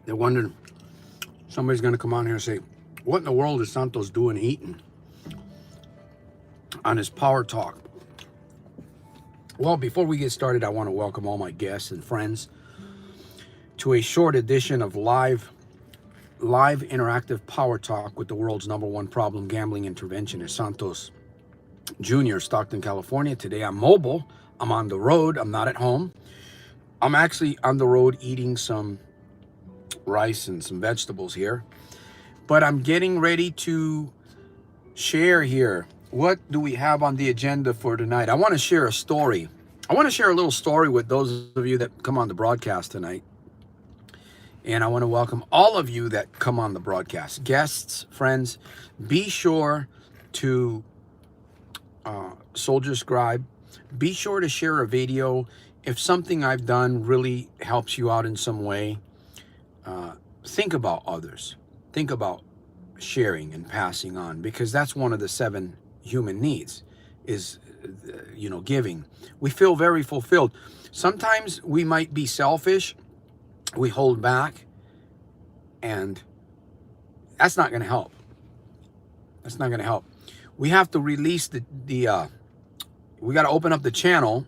They wondered, somebody's going to come on here and say, what in the world is Santos doing eating on his Power Talk? Well, before we get started, I want to welcome all my guests and friends to a short edition of live interactive Power Talk with the world's #1 problem gambling interventionist, Santos Jr., Stockton, California. Today I'm mobile. I'm on the road. I'm not at home. I'm actually on the road eating some rice and some vegetables here. But I'm getting ready to share here. What do we have on the agenda for tonight? I want to share a story. I want to share a little story with those of you that come on the broadcast tonight. And I want to welcome all of you that come on the broadcast. Guests, friends, be sure to Soldier Scribe. Be sure to share a video. If something I've done really helps you out in some way, think about others. Think about sharing and passing on, because that's one of the 7 human needs is, giving. We feel very fulfilled. Sometimes we might be selfish. We hold back, and that's not going to help. That's not going to help. We have to release we got to open up the channel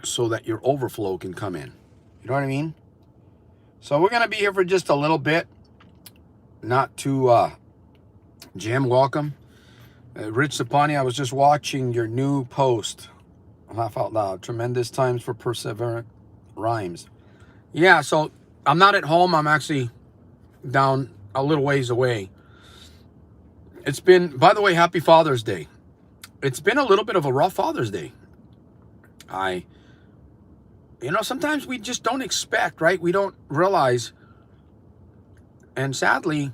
so that your overflow can come in. You know what I mean? So we're going to be here for just a little bit. Not too, Jim, welcome. Rich Sapani, I was just watching your new post. Laugh out loud. Tremendous times for perseverant rhymes. Yeah, so I'm not at home. I'm actually down a little ways away. It's been, by the way, happy Father's Day. It's been a little bit of a rough Father's Day. Sometimes we just don't expect, right? We don't realize. And sadly,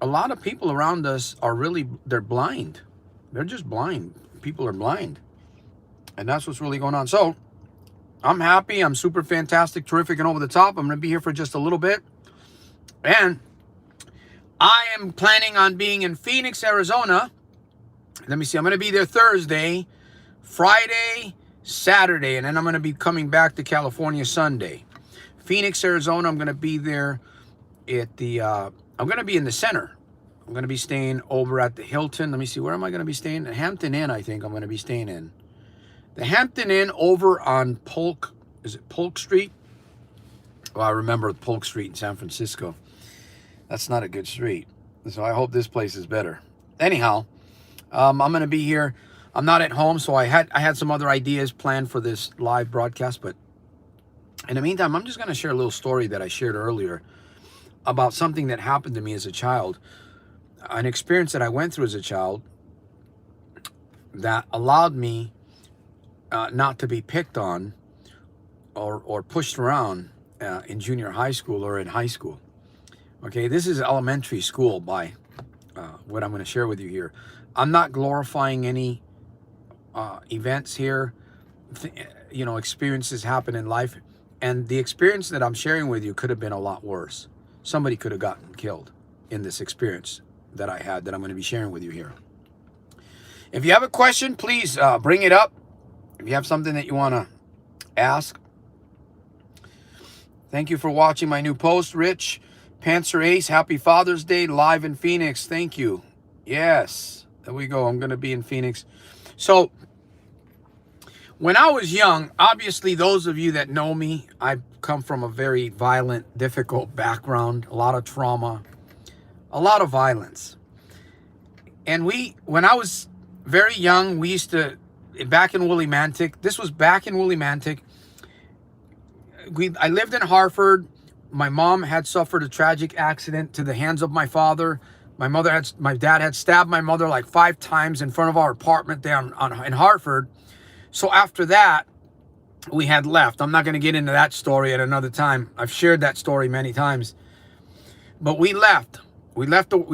a lot of people around us are they're blind. They're just blind. People are blind. And that's what's really going on. So I'm happy. I'm super fantastic, terrific, and over the top. I'm going to be here for just a little bit. And I am planning on being in Phoenix, Arizona. Let me see. I'm going to be there Thursday, Friday, Saturday, and then I'm going to be coming back to California Sunday. Phoenix, Arizona, I'm going to be there at I'm going to be in the center. I'm going to be staying over at the Hilton. Let me see. Where am I going to be staying? The Hampton Inn, I think I'm going to be staying in. The Hampton Inn over on Polk. Is it Polk Street? Well, I remember Polk Street in San Francisco. That's not a good street. So I hope this place is better. Anyhow, I'm going to be here. I'm not at home, so I had some other ideas planned for this live broadcast. But in the meantime, I'm just going to share a little story that I shared earlier about something that happened to me as a child. An experience that I went through as a child that allowed me not to be picked on or pushed around in junior high school or in high school. Okay, this is elementary school by what I'm going to share with you here. I'm not glorifying any events here. Experiences happen in life. And the experience that I'm sharing with you could have been a lot worse. Somebody could have gotten killed in this experience that I had that I'm going to be sharing with you here. If you have a question, please bring it up. If you have something that you want to ask. Thank you for watching my new post, Rich. Panzer Ace, happy Father's Day, live in Phoenix. Thank you. Yes, there we go. I'm going to be in Phoenix. So, when I was young, obviously those of you that know me, I come from a very violent, difficult background, a lot of trauma, a lot of violence. And when I was very young, we used to, back in Willimantic, this was back in Willimantic, I lived in Hartford. My mom had suffered a tragic accident to the hands of my father. My dad had stabbed my mother like 5 times in front of our apartment there in Hartford. So after that, we had left. I'm not going to get into that story at another time. I've shared that story many times. But we left. We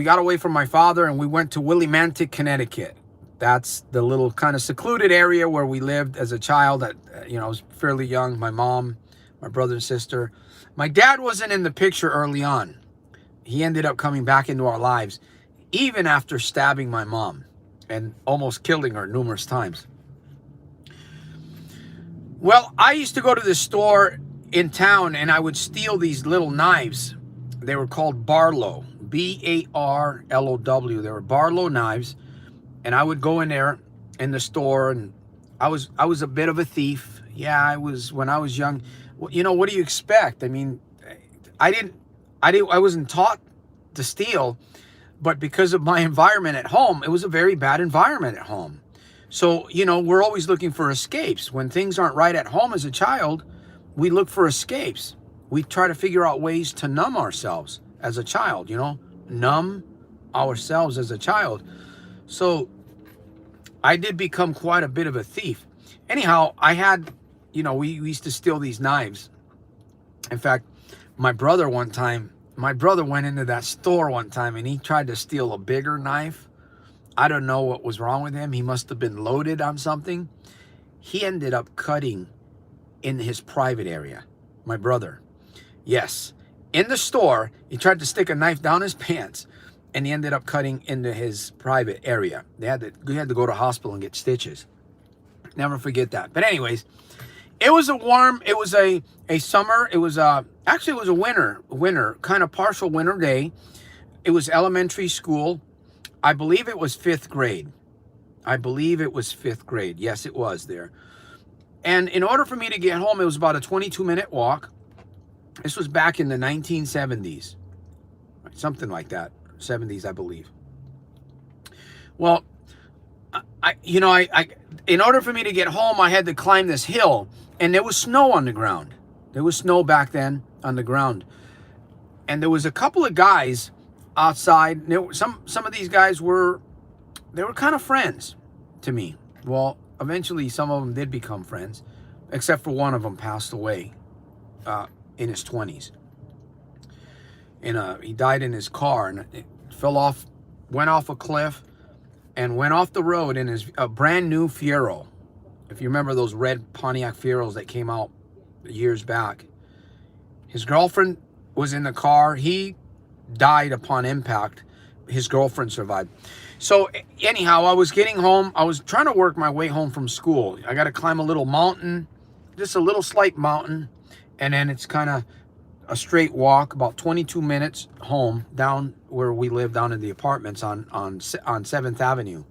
got away from my father and we went to Willimantic, Connecticut. That's the little kind of secluded area where we lived as a child. I was fairly young. My mom, my brother and sister. My dad wasn't in the picture early on. He ended up coming back into our lives, even after stabbing my mom. and almost killing her numerous times. Well, I used to go to the store in town and I would steal these little knives. They were called Barlow, Barlow. They were Barlow knives, and I would go in there in the store, and I was a bit of a thief. Yeah, I was when I was young. Well, you know, what do you expect? I mean, I wasn't taught to steal, but because of my environment at home, it was a very bad environment at home. So, you know, we're always looking for escapes. When things aren't right at home as a child, we look for escapes. We try to figure out ways to numb ourselves as a child, you know, numb ourselves as a child. So I did become quite a bit of a thief. Anyhow, I had, you know, we used to steal these knives. In fact, my brother went into that store one time and he tried to steal a bigger knife. I don't know what was wrong with him. He must have been loaded on something. He ended up cutting in his private area. My brother. Yes. In the store, he tried to stick a knife down his pants and he ended up cutting into his private area. He had to go to hospital and get stitches. Never forget that. But anyways, it was a summer, actually it was a winter, kind of partial winter day. It was elementary school. I believe it was 5th grade. Yes, it was there. And in order for me to get home, it was about a 22-minute walk. This was back in the 1970s. Something like that. 70s, I believe. Well, in order for me to get home, I had to climb this hill, and there was snow on the ground. There was snow back then on the ground. And there was a couple of guys outside. Some of these guys were kind of friends to me. Well, eventually some of them did become friends, except for one of them passed away in his 20s. And he died in his car, and it went off a cliff and went off the road in a brand new Fiero. If you remember those red Pontiac Fieros that came out years back. His girlfriend was in the car. He died upon impact. His girlfriend survived. So anyhow, I was getting home. I was trying to work my way home from school. I got to climb a little mountain, just a little slight mountain, and then it's kind of a straight walk, about 22 minutes home, down where we live, down in the apartments on 7th Avenue.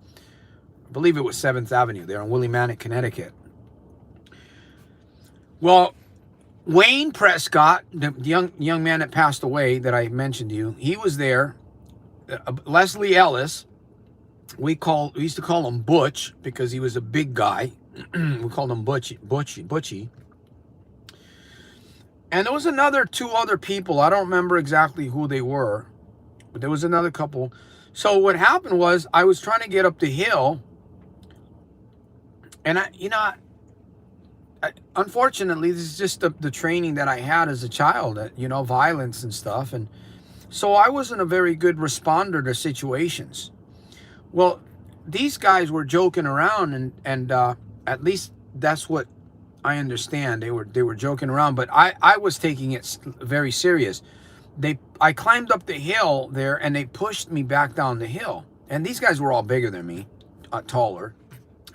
I believe it was 7th Avenue there in Willimantic, Connecticut. Well, Wayne Prescott, the young man that passed away that I mentioned to you, he was there. Leslie Ellis, we used to call him Butch because he was a big guy. We called him Butchie. And there was two other people. I don't remember exactly who they were, but there was another couple. So what happened was I was trying to get up the hill, and unfortunately, this is just the training that I had as a child, violence and stuff. And so I wasn't a very good responder to situations. Well, these guys were joking around, and at least that's what I understand. They were joking around, but I was taking it very serious. I climbed up the hill there, and they pushed me back down the hill. And these guys were all bigger than me, taller.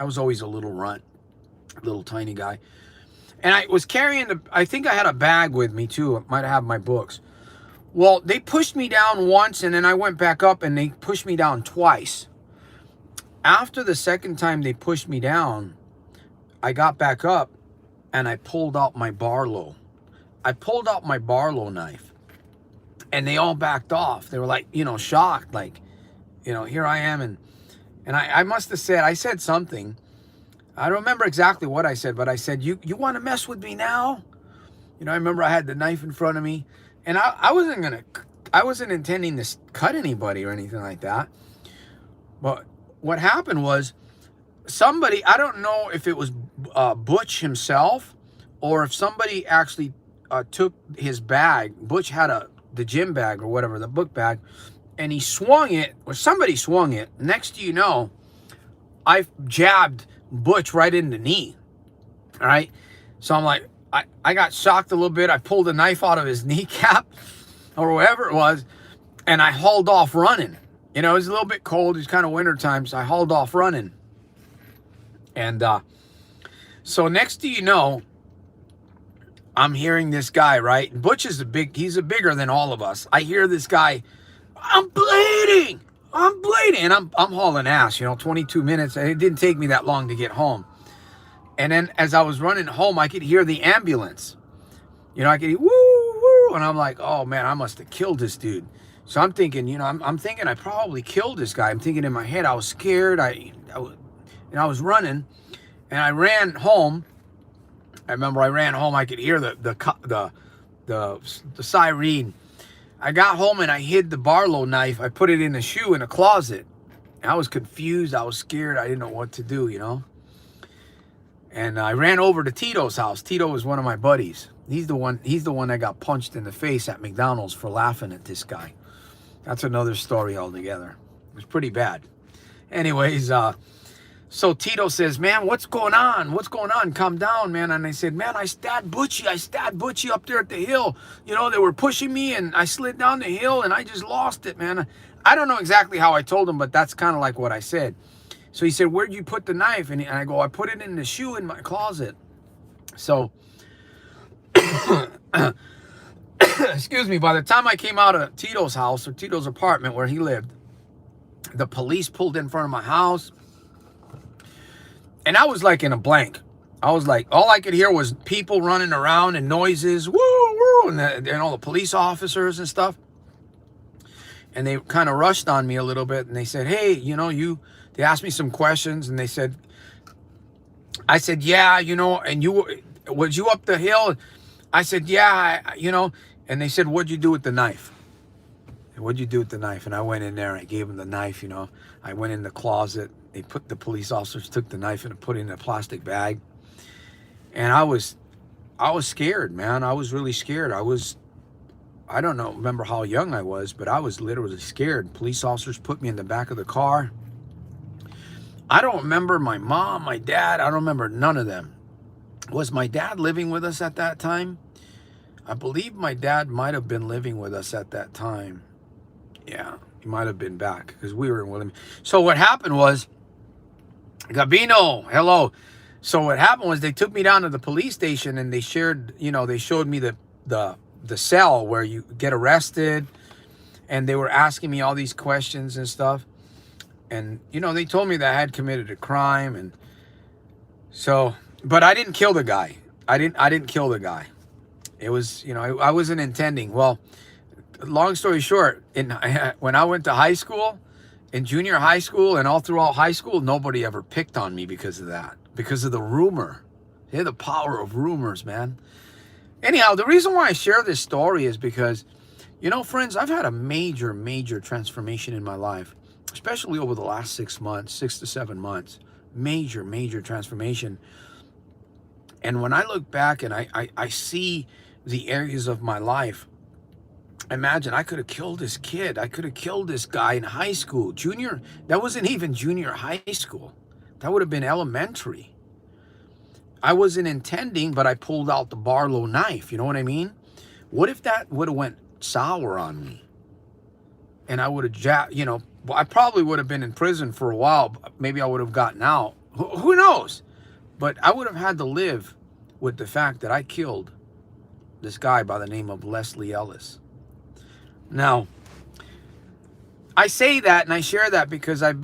I was always a little runt, little tiny guy. And I was carrying I think I had a bag with me too. I might have my books. Well, they pushed me down once, and then I went back up, and they pushed me down twice. After the second time they pushed me down, I got back up, and I pulled out my Barlow. I pulled out my Barlow knife, and they all backed off. They were like, shocked, like, here I am. And I must have I said something. I don't remember exactly what I said, but I said, you want to mess with me now? I remember I had the knife in front of me, and I wasn't intending to cut anybody or anything like that. But what happened was somebody, I don't know if it was Butch himself or if somebody actually took his bag. Butch had the gym bag or whatever, the book bag, and he swung it, or somebody swung it. Next to I jabbed Butch right in the knee. All right. So I'm like, I got shocked a little bit. I pulled the knife out of his kneecap or whatever it was, and I hauled off running. You know, it was a little bit cold. It was kind of winter time, so I hauled off running. And so next thing you know, I'm hearing this guy, right? And Butch is he's a bigger than all of us. I hear this guy, I'm bleeding. I'm bleeding. And I'm hauling ass, 22 minutes. And it didn't take me that long to get home. And then as I was running home, I could hear the ambulance. I could hear, woo, woo. And I'm like, oh, man, I must have killed this dude. So I'm thinking, I'm thinking I probably killed this guy. I'm thinking in my head, I was scared. I was running. And I ran home. I remember I ran home. I could hear the siren. I got home and I hid the Barlow knife. I put it in a shoe in a closet. I was confused. I was scared. I didn't know what to do, And I ran over to Tito's house. Tito was one of my buddies. He's the one that got punched in the face at McDonald's for laughing at this guy. That's another story altogether. It was pretty bad. Anyways, so Tito says, man, what's going on? What's going on? Calm down, man. And I said, man, I stabbed Butchie up there at the hill. They were pushing me and I slid down the hill and I just lost it, man. I don't know exactly how I told him, but that's kind of like what I said. So he said, where'd you put the knife? And I go, I put it in the shoe in my closet. So, excuse me, by the time I came out of Tito's house or Tito's apartment where he lived, the police pulled in front of my house. And I was like in a blank. I was like, all I could hear was people running around and noises, woo, woo, and all the police officers and stuff. And they kind of rushed on me a little bit. And they said, hey, they asked me some questions. And I said, yeah, and was you up the hill? I said, yeah, And they said, what'd you do with the knife? What'd you do with the knife? And I went in there and I gave them the knife, I went in the closet. The police officers took the knife and put it in a plastic bag. And I was scared, man. I was really scared. I don't remember how young I was, but I was literally scared. Police officers put me in the back of the car. I don't remember my mom, my dad. I don't remember none of them. Was my dad living with us at that time? I believe my dad might have been living with us at that time. Yeah, he might have been back because we were in William. So what happened was, Gabino, hello. So what happened was they took me down to the police station and they showed me the cell where you get arrested, and they were asking me all these questions and stuff. And, they told me that I had committed a crime. And so, but I didn't kill the guy. I didn't kill the guy. It was, I wasn't intending. Well, long story short, when I went to high school, in junior high school and all throughout high school, nobody ever picked on me because of that. Because of the rumor. Yeah, the power of rumors, man. Anyhow, the reason why I share this story is because, friends, I've had a major, major transformation in my life, especially over the last 6 to 7 months. Major, major transformation. And when I look back and I see the areas of my life, imagine I could have killed this kid. I could have killed this guy in high school. That wasn't even junior high school. That would have been elementary. I wasn't intending, but I pulled out the Barlow knife. You know what I mean? What if that would have went sour on me? And I would have, I probably would have been in prison for a while. Maybe I would have gotten out. Who knows? But I would have had to live with the fact that I killed this guy by the name of Leslie Ellis. Now, I say that and I share that because I've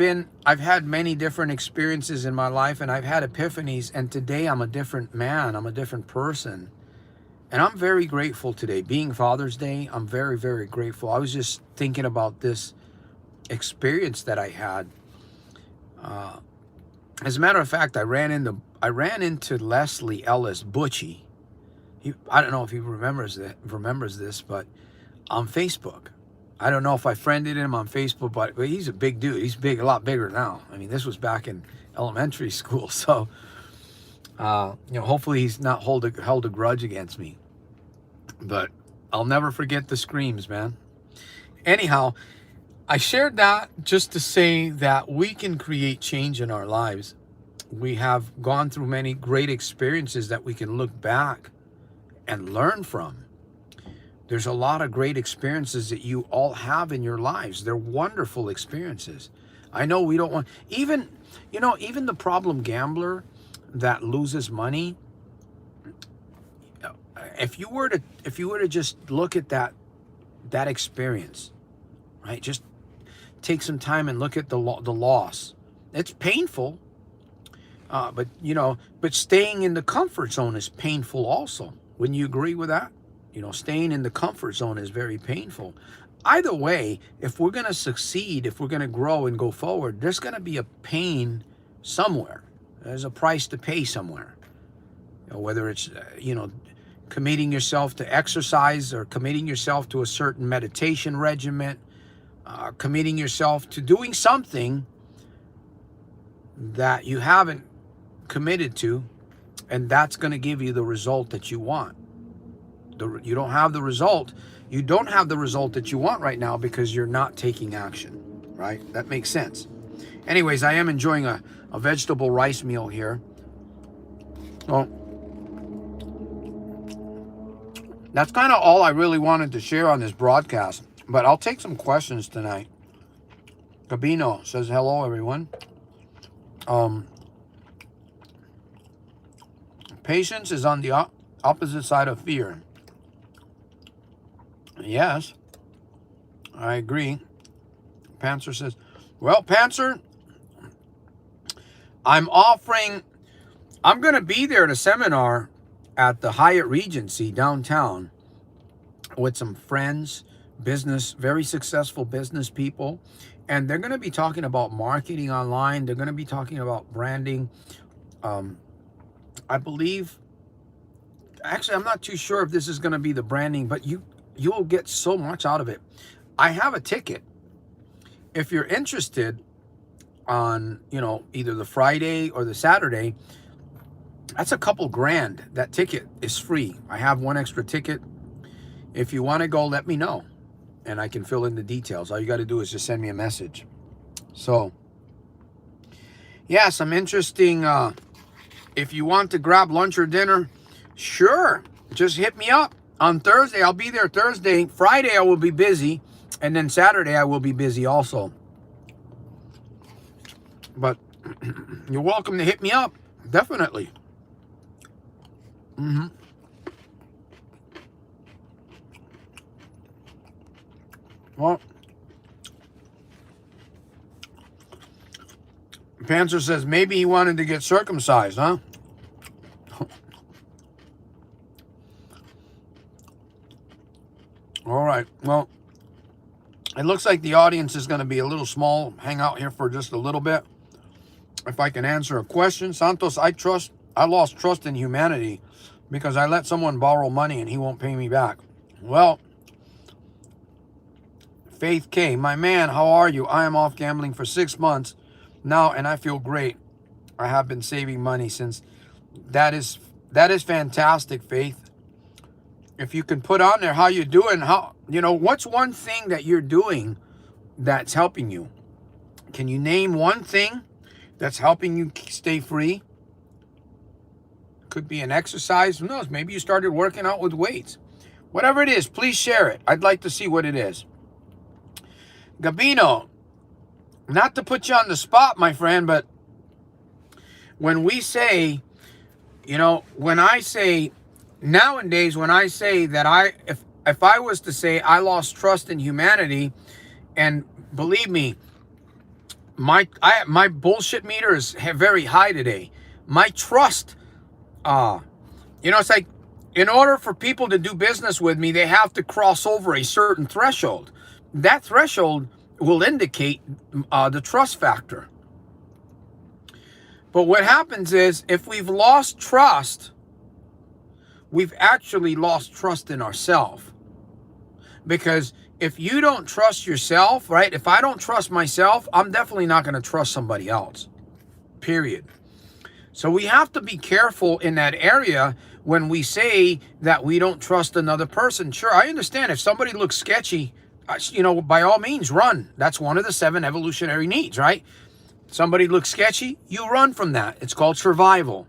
had many different experiences in my life, and I've had epiphanies, and today I'm a different man. I'm a different person. And I'm very grateful today. Being Father's Day, I'm very, very grateful. I was just thinking about this experience that I had. As a matter of fact, I ran into Leslie Ellis, Butchie. I don't know if he remembers this, but on Facebook. I don't know if I friended him on Facebook, but he's a big dude. He's big, a lot bigger now. I mean, this was back in elementary school. So, hopefully he's not held a grudge against me. But I'll never forget the screams, man. Anyhow, I shared that just to say that we can create change in our lives. We have gone through many great experiences that we can look back and learn from. There's a lot of great experiences that you all have in your lives. They're wonderful experiences. I know we don't want, even, even the problem gambler that loses money, if you were to just look at that experience, right? Just take some time and look at the loss. It's painful, but staying in the comfort zone is painful also. Wouldn't you agree with that? Staying in the comfort zone is very painful. Either way, if we're going to succeed, if we're going to grow and go forward, there's going to be a pain somewhere. There's a price to pay somewhere. Whether it's, committing yourself to exercise or committing yourself to a certain meditation regimen, committing yourself to doing something that you haven't committed to, and that's going to give you the result that you want. You don't have the result. You don't have the result that you want right now because you're not taking action, right? That makes sense. Anyways, I am enjoying a vegetable rice meal here. Well, that's kind of all I really wanted to share on this broadcast, but I'll take some questions tonight. Gabino says, hello, everyone. Patience is on the opposite side of fear. Yes, I agree. Panzer says, well, Panzer, I'm going to be there at a seminar at the Hyatt Regency downtown with some friends, very successful business people. And they're going to be talking about marketing online. They're going to be talking about branding. I believe, actually, I'm not too sure if this is going to be the branding, but you'll get so much out of it. I have a ticket. If you're interested on, either the Friday or the Saturday, that's a couple grand. That ticket is free. I have one extra ticket. If you want to go, let me know, and I can fill in the details. All you got to do is just send me a message. So, yeah, some interesting, if you want to grab lunch or dinner, sure, just hit me up. On Thursday, I'll be there Thursday. Friday, I will be busy. And then Saturday, I will be busy also. But you're welcome to hit me up. Definitely. Well, Panzer says maybe he wanted to get circumcised, huh? All right. Well, it looks like the audience is going to be a little small. Hang out here for just a little bit. If I can answer a question. Santos, I lost trust in humanity because I let someone borrow money and he won't pay me back. Well, Faith K, my man, how are you? I am off gambling for 6 months now and I feel great. I have been saving money since. That is fantastic, Faith. If you can put on there how you're doing, what's one thing that you're doing that's helping you? Can you name one thing that's helping you stay free? Could be an exercise. Who knows? Maybe you started working out with weights. Whatever it is, please share it. I'd like to see what it is. Gabino, not to put you on the spot, my friend, but when we say, when I say, nowadays, when I say that if I was to say I lost trust in humanity, and believe me, my bullshit meter is very high today. My trust, it's like, in order for people to do business with me, they have to cross over a certain threshold. That threshold will indicate the trust factor. But what happens is, if we've lost trust, we've actually lost trust in ourselves. Because if you don't trust yourself, right? If I don't trust myself, I'm definitely not going to trust somebody else. Period. So we have to be careful in that area when we say that we don't trust another person. Sure, I understand if somebody looks sketchy, by all means, run. That's one of the 7 evolutionary needs, right? Somebody looks sketchy, you run from that. It's called survival.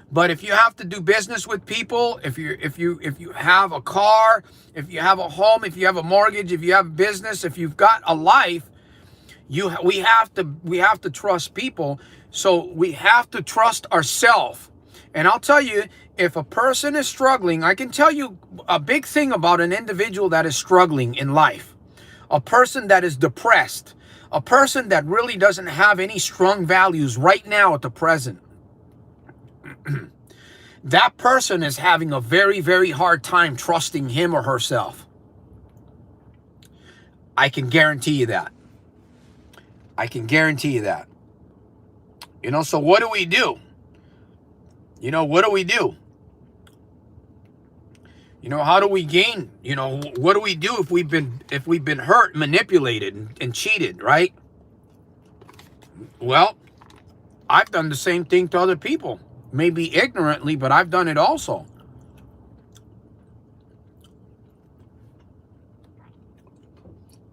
But if you have to do business with people, if you have a car, if you have a home, if you have a mortgage, if you have business, if you've got a life, we have to trust people. So we have to trust ourselves. And I'll tell you, if a person is struggling, I can tell you a big thing about an individual that is struggling in life. A person that is depressed, a person that really doesn't have any strong values right now at the present. That person is having a very, very hard time trusting him or herself. I can guarantee you that. I can guarantee you that. So what do we do? What do we do? How do we gain? What do we do if we've been hurt, manipulated, and cheated, right? Well, I've done the same thing to other people. Maybe ignorantly, but I've done it also.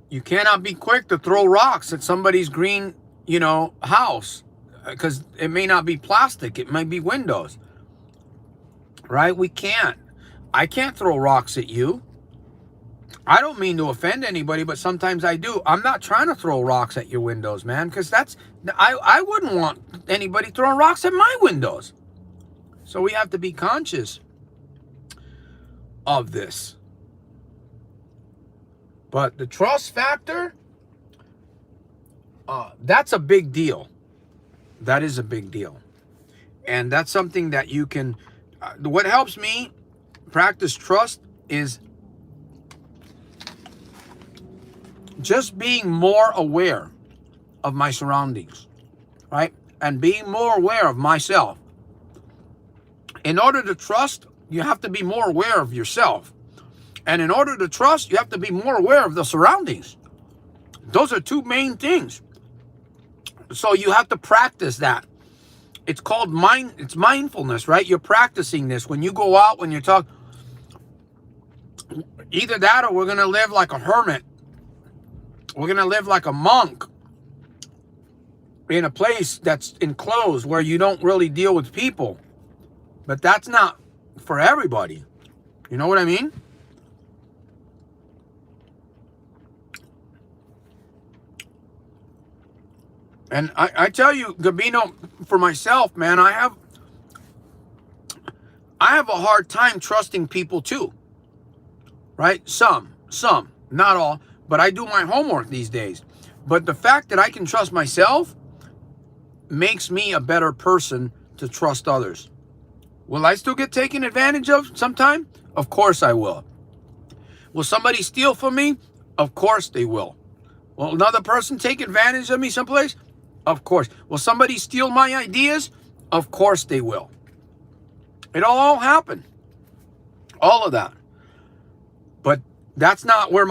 You cannot be quick to throw rocks at somebody's green, house, because it may not be plastic. It might be windows, right? We can't. I can't throw rocks at you. I don't mean to offend anybody, but sometimes I do. I'm not trying to throw rocks at your windows, man, because I wouldn't want anybody throwing rocks at my windows. So we have to be conscious of this. But the trust factor, that's a big deal. That is a big deal. And that's something that you can, what helps me practice trust is just being more aware of my surroundings, right? And being more aware of myself. In order to trust, you have to be more aware of yourself. And in order to trust, you have to be more aware of the surroundings. Those are two main things. So you have to practice that. It's called it's mindfulness, right? You're practicing this. When you go out, when you talk, either that or we're going to live like a hermit. We're going to live like a monk in a place that's enclosed where you don't really deal with people. But that's not for everybody. You know what I mean? And I tell you, Gabino, for myself, man, I have a hard time trusting people too. Right? Some, not all, but I do my homework these days. But the fact that I can trust myself makes me a better person to trust others. Will I still get taken advantage of sometime? Of course I will. Will somebody steal from me? Of course they will. Will another person take advantage of me someplace? Of course. Will somebody steal my ideas? Of course they will. It'll all happen. All of that. But that's not where